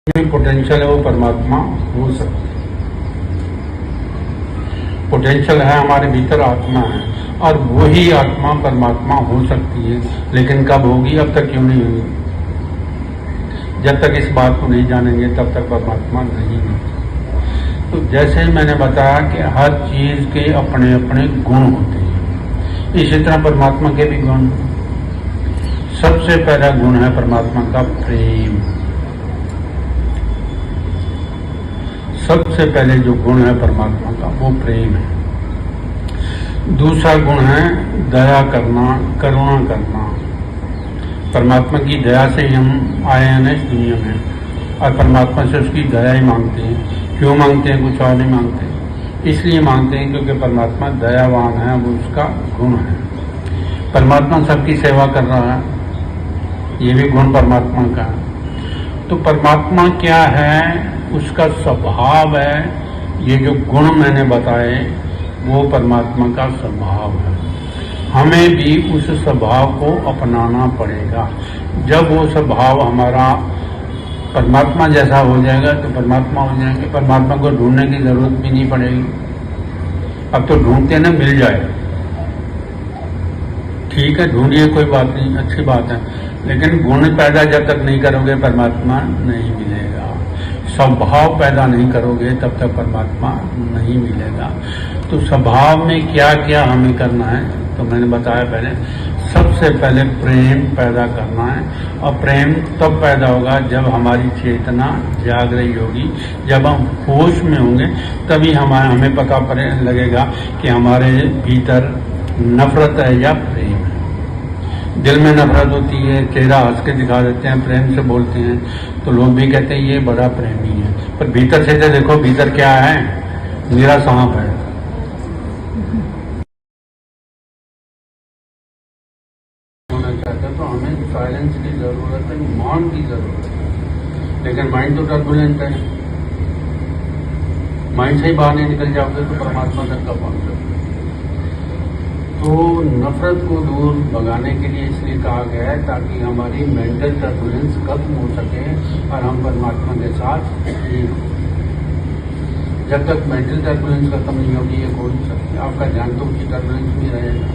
Potential है वो परमात्मा हो सकती है। पोटेंशियल है हमारे भीतर, आत्मा है, और वही आत्मा परमात्मा हो सकती है। लेकिन कब होगी? अब तक क्यों नहीं होगी? जब तक इस बात को नहीं जानेंगे तब तक परमात्मा नहीं होगी। तो जैसे ही मैंने बताया कि हर चीज के अपने अपने गुण होते हैं, इसी तरह परमात्मा के भी गुण। सबसे पहला गुण है परमात्मा का प्रेम। सबसे पहले जो गुण है परमात्मा का वो प्रेम है। दूसरा गुण है दया करना, करुणा करना। परमात्मा की दया से ही हम आए हैं इस दुनिया में, और परमात्मा से उसकी दया ही मांगते हैं। क्यों मांगते हैं? कुछ और नहीं मांगते, इसलिए मांगते हैं क्योंकि परमात्मा दयावान है, वो उसका गुण है। परमात्मा सबकी सेवा कर रहा है, ये भी गुण परमात्मा का है। तो परमात्मा क्या है? उसका स्वभाव है। ये जो गुण मैंने बताए वो परमात्मा का स्वभाव है। हमें भी उस स्वभाव को अपनाना पड़ेगा। जब वो स्वभाव हमारा परमात्मा जैसा हो जाएगा तो परमात्मा हो जाएंगे। परमात्मा को ढूंढने की जरूरत भी नहीं पड़ेगी। अब तो ढूंढते ना, मिल जाए, ठीक है, ढूंढिए, कोई बात नहीं, अच्छी बात है। लेकिन गुण पैदा जब तक नहीं करोगे परमात्मा नहीं मिलेगा। स्वभाव पैदा नहीं करोगे तब तक परमात्मा नहीं मिलेगा। तो स्वभाव में क्या क्या हमें करना है तो मैंने बताया पहले। सबसे पहले प्रेम पैदा करना है, और प्रेम तब पैदा होगा जब हमारी चेतना जाग रही होगी, जब हम होश में होंगे, तभी हमें पता लगेगा कि हमारे भीतर नफरत है या प्रेम है। दिल में नफरत होती है, चेहरा हंस के दिखा देते हैं, प्रेम से बोलते हैं, तो लोग भी कहते हैं ये बड़ा प्रेमी है, पर भीतर से तो देखो, भीतर क्या है? मेरा सांप है। होना चाहता तो हमें साइलेंस की जरूरत है, मौन की जरूरत है। लेकिन माइंड तो टर्बुलेंट है, माइंड से ही बाहर नहीं निकल जाओगे तो परमात्मा तक कब पहुंचोगे? तो नफरत को दूर भगाने के लिए इसलिए कहा गया है ताकि हमारी मेंटल टर्बुलेंस खत्म हो सके और हम परमात्मा के साथ एक हो। जब तक मेंटल टर्बुलेंस खत्म नहीं होगी ये हो नहीं सकती। आपका ध्यान तो उसी टर्बुलेंस में रहेगा।